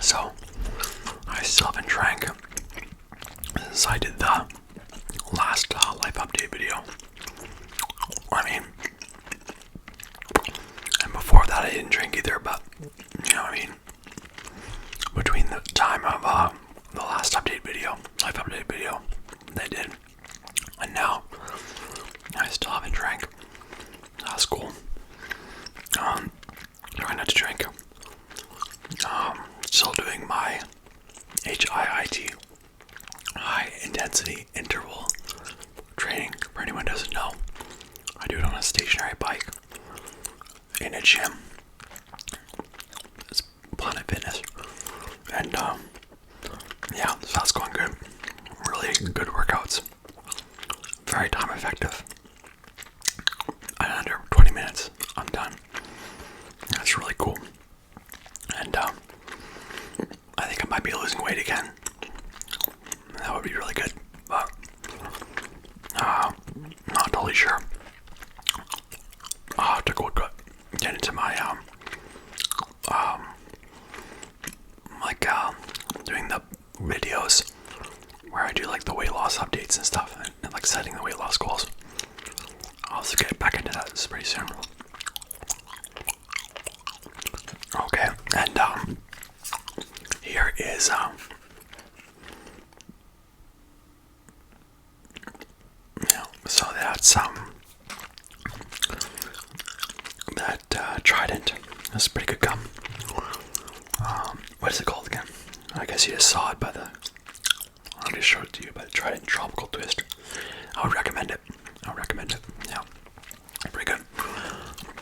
So I still haven't drank since I did the last life update video. I mean, and before that I didn't drink either, but you know what I mean? Between the time of the last update video, life update video they did, and now I still haven't drank. That's cool. Trying not to drink. Still doing my HIIT, high intensity interval training. For anyone who doesn't know, I do it on a stationary bike in a gym. It's Planet Fitness, and yeah, so that's going good. Really good workouts. Very time effective. And under 20 minutes, I'm done. That's really cool. And I think I might be losing weight again. That would be really good, but not totally sure. I'll have to go get into my doing the videos where I do like the weight loss updates and stuff, and like setting the weight loss goals. I'll also get back into that pretty soon. Okay, and here is so that's that Trident. That's pretty good gum. What is it called again? I guess you just saw it by the. I'll just show it to you by the Trident Tropical Twist. I would recommend it. Yeah, pretty good.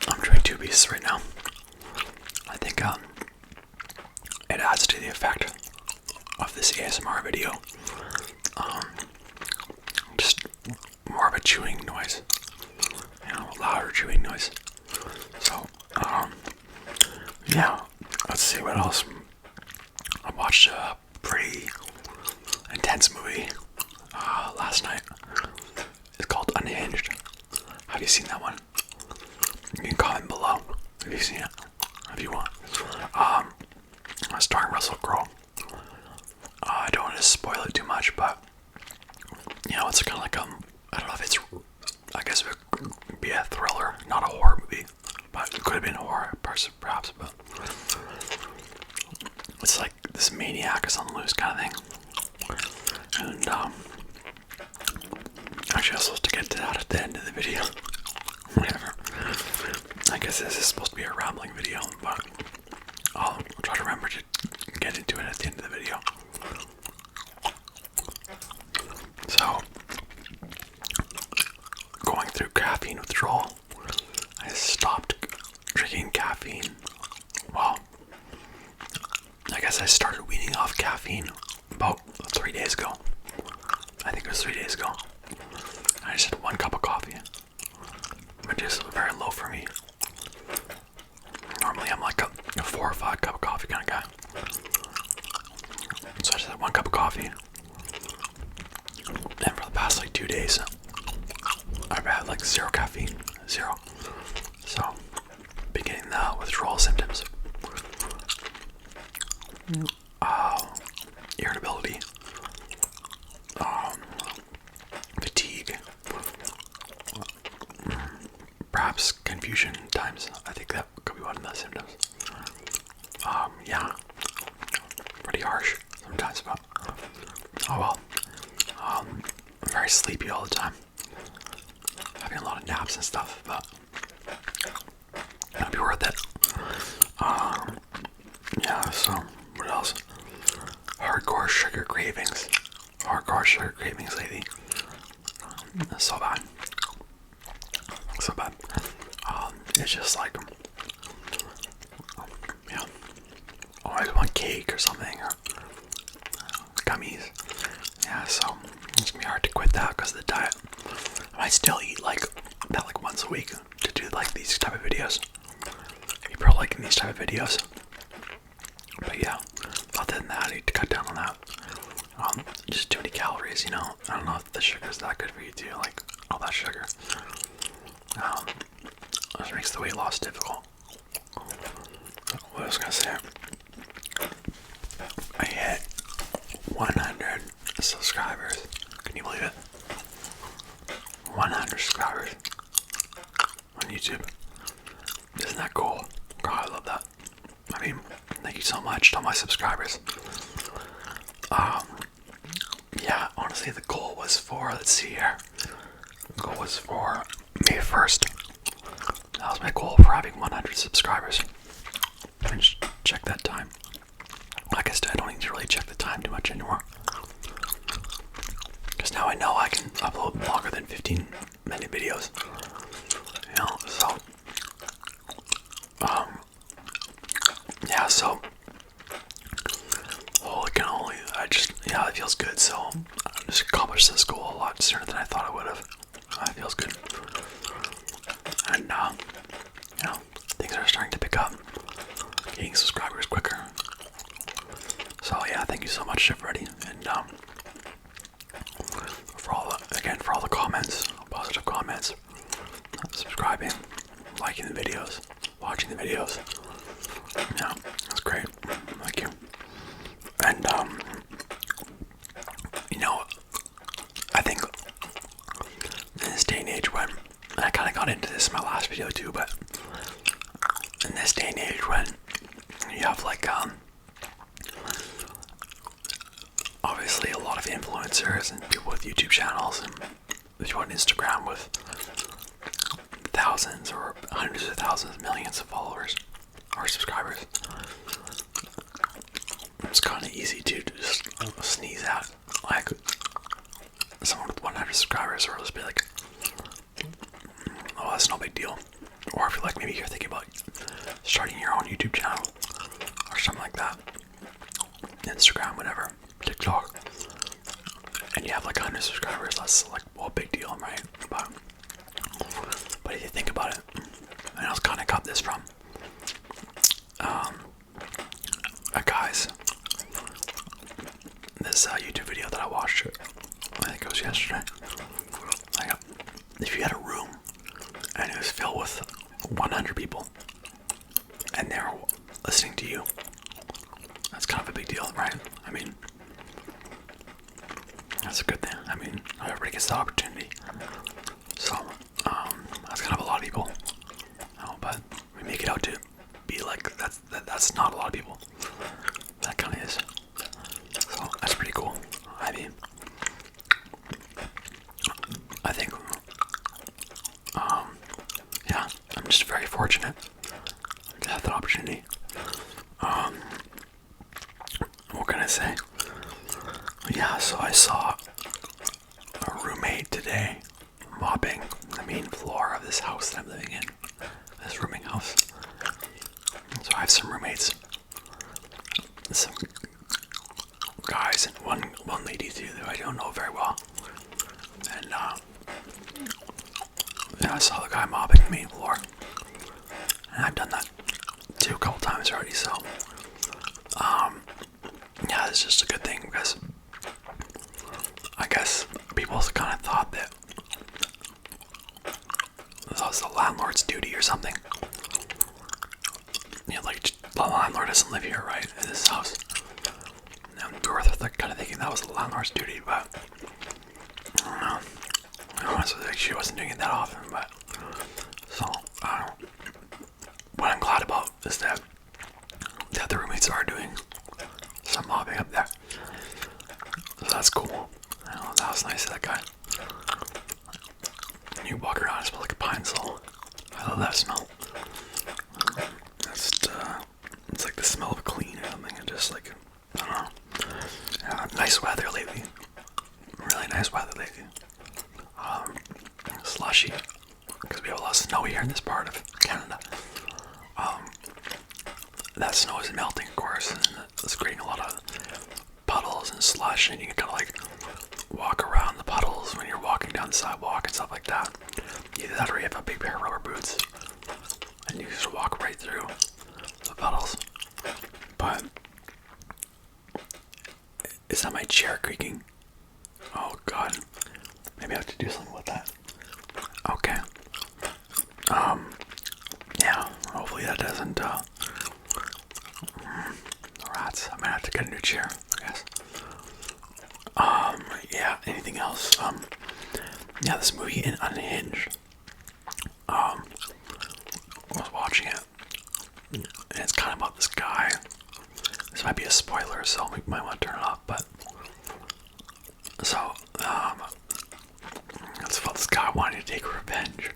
I'm doing 2 pieces right now. I think it adds to the effect of this ASMR video. Just more of a chewing noise, louder chewing noise. So, yeah, let's see what else. I watched a pretty intense movie last night. It's called Unhinged. Have you seen that one? You can comment below if you've seen it, if you want. Starring Russell Crowe. I don't want to spoil it too much, but it's kind of like I don't know if it's. I guess it would be a thriller, not a horror movie, but it could have been horror, perhaps. But it's like this maniac is on the loose kind of thing, and actually, I was supposed to get to that at the end of the video. Whatever. I guess this is supposed to be a rambling video, but I'll try to remember to get into it at the end of the video. So, going through caffeine withdrawal, I stopped drinking caffeine. Well, I guess I started weaning off caffeine about 3 days ago. I think it was 3 days ago. I just had 1 cup of coffee, which is very low for me. Normally I'm like a 4 or 5 cup of coffee kind of guy. So I just had 1 cup of coffee. And for the past like 2 days, I've had like 0 caffeine. 0. So, beginning the withdrawal symptoms. Irritability. Fatigue. Perhaps confusion times. I think that could be one of the symptoms. Yeah. Pretty harsh sometimes, but oh well. I'm very sleepy all the time. Having a lot of naps and stuff, but it'll be worth it. Yeah, so what else? Hardcore sugar cravings. Hardcore sugar cravings lately. That's so bad. So bad. It's just like, I want cake or something, or gummies. Yeah, so it's gonna be hard to quit that because of the diet. I might still eat like that like once a week to do like these type of videos. People are liking these type of videos. But yeah, other than that, I need to cut down on that. Just too many calories, I don't know if the sugar's that good for you too, like all that sugar. This makes the weight loss difficult. What was I gonna say? subscribers. Can you believe it? 100 subscribers on YouTube. Isn't that cool? God, I love that. I mean, thank you so much to all my subscribers. Yeah, honestly, the goal was for, let's see here. The goal was for May 1st. That was my goal for having 100 subscribers. Let me just check that time. I guess I don't need to really check the time too much anymore. Because now I know I can upload longer than 15-minute videos. You know, so yeah, so holy cannoli, yeah, it feels good. So I just accomplished this goal a lot sooner than I thought I would have. It feels good. And you know, things are starting to pick up. Getting subscribers quicker. So yeah, thank you so much, everybody, and for all the comments, positive comments, subscribing, liking the videos, watching the videos. Yeah, that's great. Thank you. And you know, I think in this day and age when I kind of got into this in my last video too, but in this day and age when you have like obviously a lot of influencers and people with YouTube channels and people on Instagram with thousands or hundreds of thousands, millions of followers or subscribers. It's kind of easy to just sneeze at like someone with 100 subscribers, or just be like, oh, that's no big deal. Or if maybe you're thinking about starting your own YouTube channel or something like that, Instagram, whatever, TikTok, and you have like 100 subscribers, that's like, well, big deal, right? But if you think about it, and I was kind of got this from a guy's this YouTube video that I watched. I think it was yesterday. Like, if you had a room and it was filled with 100 people and they were listening to you, that's kind of a big deal, right? I mean, that's a good thing. I mean, not everybody gets the opportunity. So, that's kind of a lot of people. But we make it out to be like that's not a lot of people. That kind of is. So that's pretty cool. I mean, I think, yeah, I'm just very fortunate to have that opportunity. What can I say? Yeah, so I saw a roommate today mopping the main floor of this house that I'm living in, this rooming house. So I have some roommates, some guys, and one lady too that I don't know very well. And yeah, I saw the guy mopping the main floor, and I've done that too a couple times already. So yeah, it's just a good thing because I guess people kind of thought that that was the landlord's duty or something. You know, like, the landlord doesn't live here, right, in this house. And we were kind of thinking that was the landlord's duty, but I don't know. Honestly, like, she wasn't doing it that often, but so what I'm glad about is that the other roommates are doing some mopping up there. So that's cool. That was nice of that guy. And you walk around, it smells like a pine sol. I love that smell. It's like the smell of clean or something. And just like, I don't know. Yeah, nice weather lately. Really nice weather lately. Slushy, because we have a lot of snow here in this part of Canada. That snow is melting, of course, and it's creating a lot of puddles and slush, and you can kind of like walk around the puddles when you're walking down the sidewalk and stuff like that. Either that or you have a big pair of rubber boots, and you just walk right through the puddles. But is that my chair creaking? Oh god, maybe I have to do something with that. Okay. Yeah, hopefully that doesn't, rats. I might have to get a new chair, I guess. Yeah, anything else? Yeah, this movie in Unhinged. I was watching it, and it's kind of about this guy. This might be a spoiler, so we might want to turn it off. But so, it's about this guy wanting to take revenge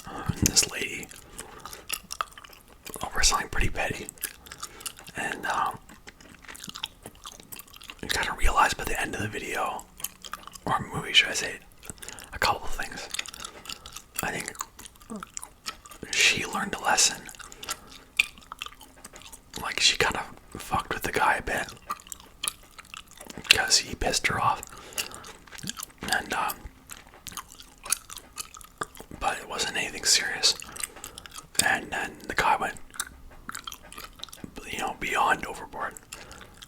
on this lady over something pretty petty, and you kind of realize by the end of the video, or movie, should I say, a couple of things. I think she learned a lesson. Like, she kind of fucked with the guy a bit because he pissed her off, and but it wasn't anything serious. And then the guy went, beyond overboard.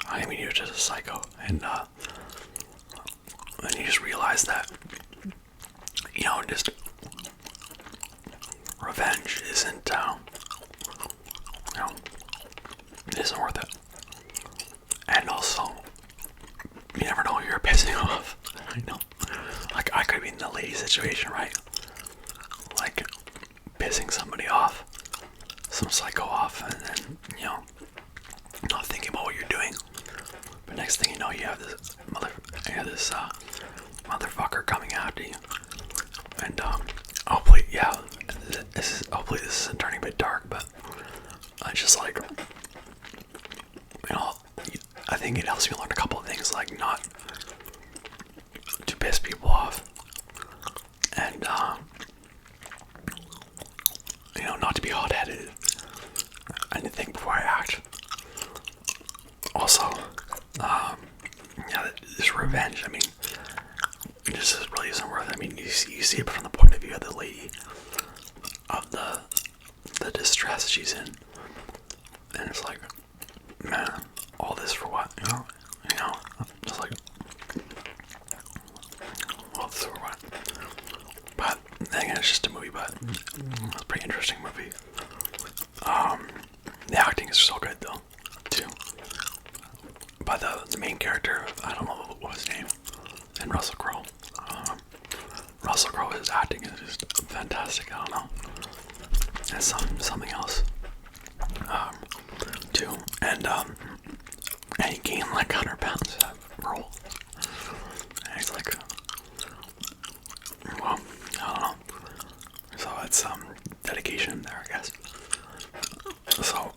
I mean, he was just a psycho, and you just realized that, just revenge isn't, it isn't worth it. And also, you never know who you're pissing off. I know. Like, I could be in the lady situation, right? Like, pissing somebody off, some psycho off, and then, not thinking about what you're doing. But next thing you know, you have this motherfucker coming after you. And, hopefully, hopefully this isn't turning a bit dark, but I just like, I think it helps me learn a couple of things, like not to piss people off, and not to be hot-headed and to think before I act. Also, this revenge, I mean, this really isn't worth it. I mean, you see it from the point of view of the lady, of the distress she's in, and it's like, man, all this for what? Just like, all this for what? But then again, it's just a movie, but it's a pretty interesting movie. The acting is so good though, too. By the main character, I don't know what his name, and Russell Crowe. Russell Crowe, his acting is just fantastic. I don't know. That's something else, too. And he gained like 100 pounds that role. And he's like, well, I don't know. So it's dedication there, I guess. So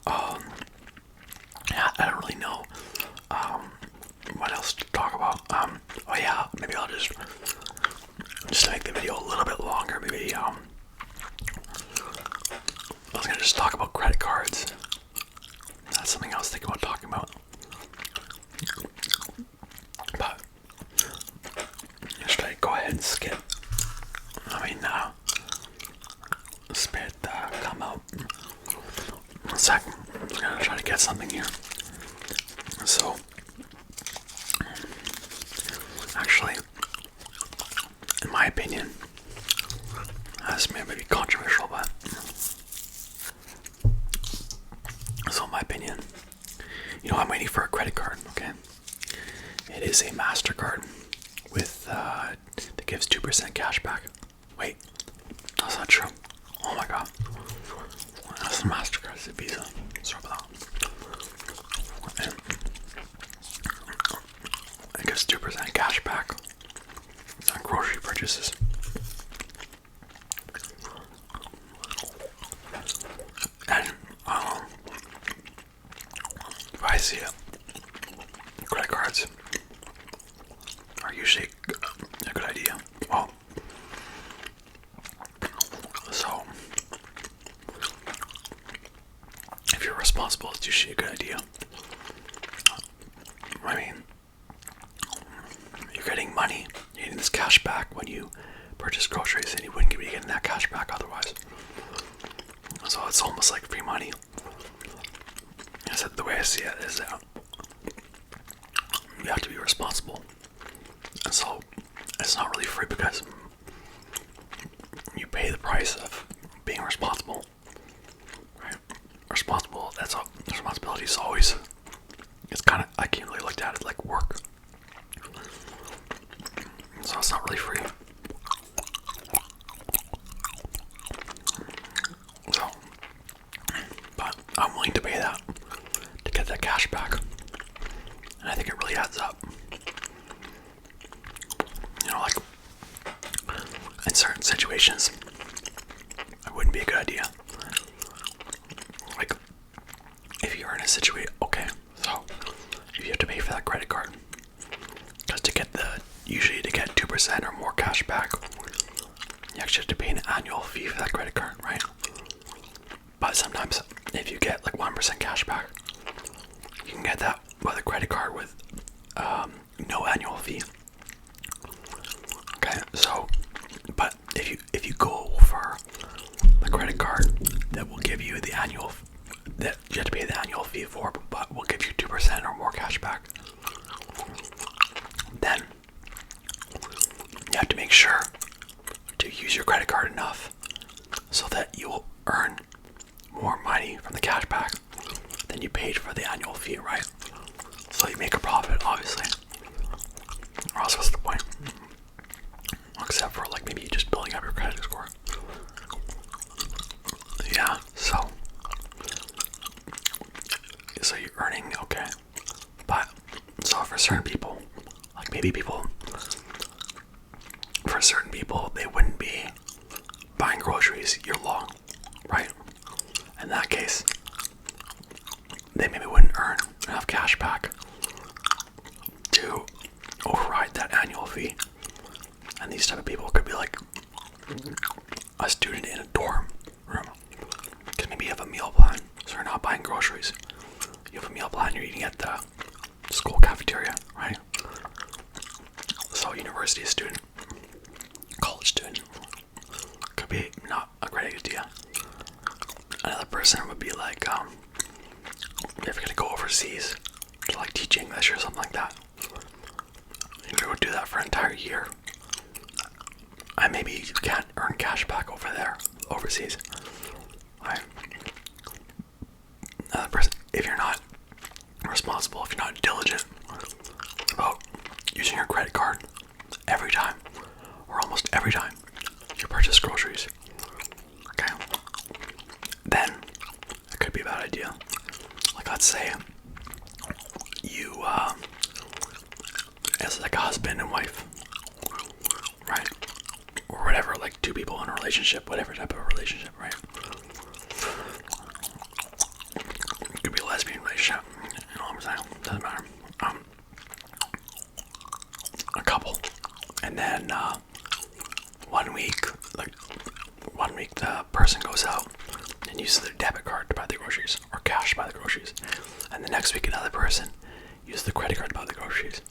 yeah, I don't really know what else to talk about. Oh yeah, maybe I'll just make the video a little bit longer. Maybe I was gonna just talk about credit cards. That's something I was thinking about talking about. But should I go ahead and skip? I mean, spit come out. 1 second. I'm just gonna try to get something here. So, actually, in my opinion, this may be controversial, but so in my opinion, I'm waiting for a credit card. Okay, it is a MasterCard with that gives 2% cash back. Wait, that's not true. Oh my god, that's the MasterCard. It's a Visa. Sorry about that. It gives 2% cash back on grocery purchases. And if I see it, credit cards are usually a good idea. Well, so if you're responsible, it's usually a good idea. I mean, you're getting money, you're getting this cash back when you purchase groceries, and you wouldn't be getting that cash back otherwise. So it's almost like free money. So the way I see it is that you have to be responsible. And so it's not really free because you pay the price of being responsible. Right? Responsible, that's all. Responsibility is always, it's kind of, I can't really look at it like work. think it really adds up. You know, like in certain situations, it wouldn't be a good idea. Like if you're in a situation, okay, so if you have to pay for that credit card, because usually to get 2% or more cash back, you actually have to pay an annual fee for that credit card, right? But sometimes if you get like 1% cash back, you can get that with a credit card with no annual fee. Okay, so but if you go for the credit card that will give you the annual that you have to pay the annual fee for, but will give you 2% or more cash back, then you have to make sure to use your credit card enough so that you will earn more money from the cash back than you paid for the annual fee, right? So you make a profit, obviously. Or else what's the point? Except for like maybe just building up your credit score. Yeah, so you're earning, okay. But so for certain people, like maybe for certain people, they wouldn't be buying groceries year long, right? In that case, they maybe wouldn't earn enough cash back to override that annual fee. And these type of people could be like a student in a dorm room, because maybe you have a meal plan, so you're not buying groceries. You have a meal plan, you're eating at the school cafeteria, right? So university student, college student, could be not a great idea. Another person would be like, if you're gonna go overseas to like teach English or something like that, you're gonna do that for an entire year, and maybe you can't earn cash back over there, overseas, right? Another person, if you're not responsible, if you're not diligent about using your credit card every time, or almost every time you purchase groceries, okay, then it could be a bad idea. Like let's say you, as like a husband and wife, right? Or whatever, like two people in a relationship, whatever type of relationship, right? It could be a lesbian relationship, you know what I'm saying? Doesn't matter. A couple, and then 1 week, the person goes out and uses their debit card to buy the groceries, or cash to buy the groceries, and the next week another person uses the credit card to buy the groceries.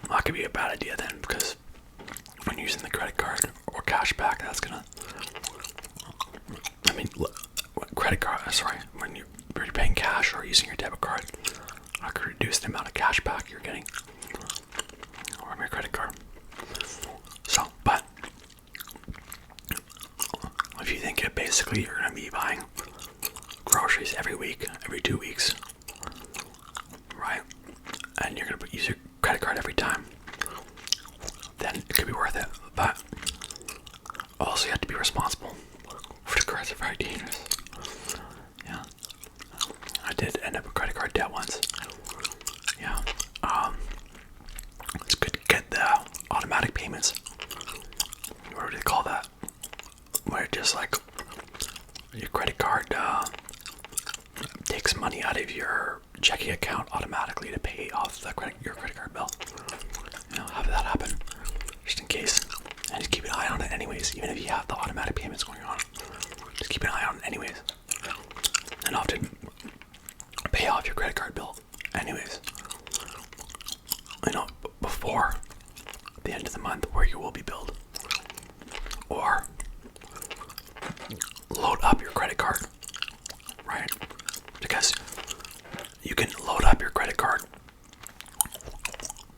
Well, that could be a bad idea then, because when you're using the credit card or cash back, that's gonna, credit card, when you're paying cash or using your debit card, that could reduce the amount of cash back you're getting from your credit card. So, but if you think it, basically you're gonna be buying groceries every week, every 2 weeks, right? And you're gonna use your credit card every time, then it could be worth it. But also you have to be responsible. Credit cards are very dangerous. Yeah, I did end up with credit card debt once. Yeah, it's good to get the automatic payments. What do they call that? Where it just like your credit card takes money out of your checking account automatically to pay off your credit card bill. You know, have that happen just in case, and just keep an eye on it anyways. Even if you have the automatic payments going on, just keep an eye on it anyways, and often pay off your credit card bill anyways. You know, before the end of the month where you will be billed, or load up your credit card, right? Because you can load up your credit card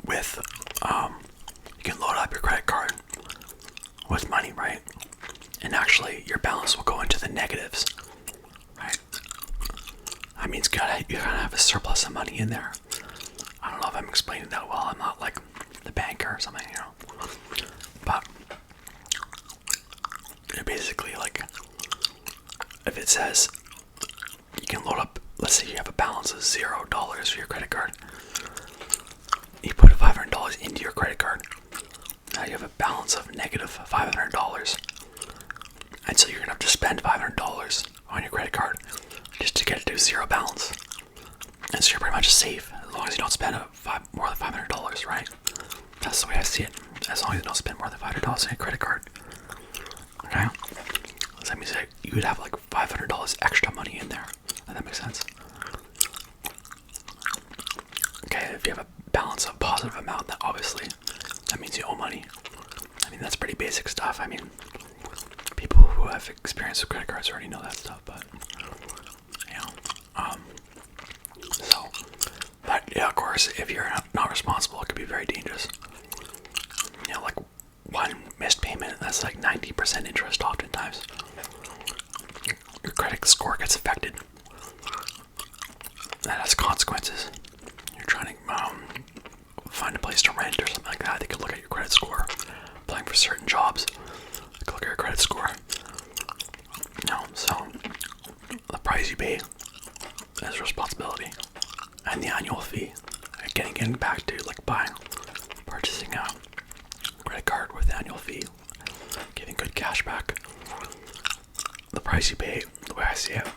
with money, right? And actually your balance will go into the negatives, right? That means you're gonna have a surplus of money in there. I don't know if I'm explaining that well. I'm not like the banker or something, you know. But you're basically like, if it says you can load up, let's say you have a balance of $0 for your credit card, balance of negative $500. And so you're gonna have to spend $500 on your credit card just to get it to zero balance. And so you're pretty much safe as long as you don't spend more than $500, right? That's the way I see it. As long as you don't spend more than $500 on your credit card. Okay? So that means that you would have like $500 extra money in there. Does that make sense? Okay, if you have a balance of positive amount, that obviously that means you owe money. I mean, that's pretty basic stuff. I mean, people who have experience with credit cards already know that stuff, but you know, but yeah, of course, if you're not responsible, it could be very dangerous. You know, like one missed payment, that's like 90% interest oftentimes. Your credit score gets affected. That has consequences. You're trying to find a place to rent or something like that. They could look at your credit score. Applying for certain jobs, they could look at your credit score. So the price you pay is responsibility, and the annual fee. Getting back to like purchasing a credit card with annual fee, getting good cash back. The price you pay, the way I see it,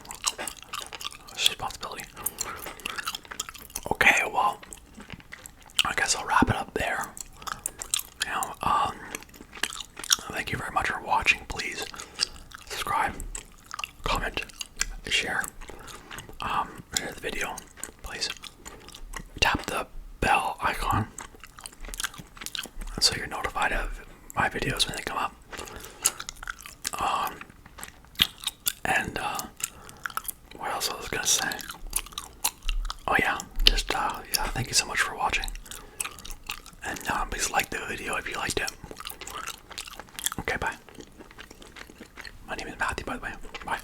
is responsibility. Okay, well, I guess I'll wrap it up there. Thank you very much for watching. Please subscribe, comment, share the video. Please tap the bell icon so you're notified of my videos when they come up. And what else I was gonna say? Oh yeah, just thank you so much for watching. And please like the video if you liked it. Okay, bye. My name is Matthew, by the way. Bye.